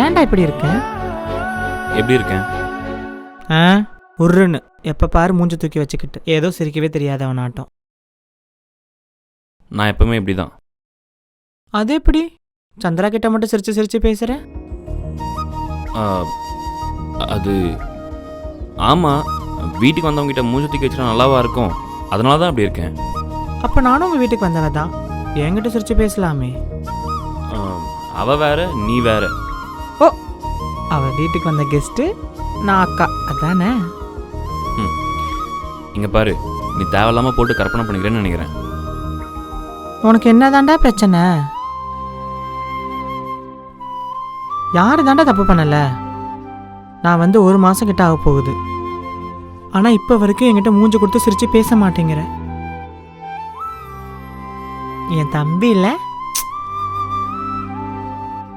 ஏன்டா இப்படி இருக்க? எப்படி இருக்கேன்? உருன்னு எப்ப பாரு மூஞ்சி தூக்கி வச்சுக்கிட்டு ஏதோ சிரிக்கவே தெரியாதவனாட்டம். நான் எப்பவுமே இப்படிதான். அது எப்படி சந்திரா கிட்ட மட்டும் சிரிச்சு சிரிச்சு பேசுற? அது ஆமாம், வீட்டுக்கு வந்தவங்க கிட்ட மூஞ்சி தூக்கி வச்சுட்டா நல்லாவா இருக்கும், அதனால தான் அப்படி இருக்கேன். அப்ப நானும் உங்க வீட்டுக்கு வந்தவ தான், என்கிட்ட சிரிச்சு பேசலாமே. அவ வேற நீ வேற. ஓ, அவ வீட்டுக்கு வந்த கெஸ்ட்டு, நான் அக்கா, அதானே? இங்க பாரு, நீ தேவையில்லாம போட்டு கற்பனை பண்ணிக்கிறேன்னு நினைக்கிறேன். உனக்கு என்னதாண்டா பிரச்சனை? யாரு தாண்டா தப்பு பண்ணல? நான் வந்து 1 மாசம் கிட்ட ஆக போகுது, ஆனா இப்ப வரைக்கும் என்கிட்ட மூஞ்சி கொடுத்து சிரிச்சு பேச மாட்டேங்கிற. என் தம்பி இல்ல?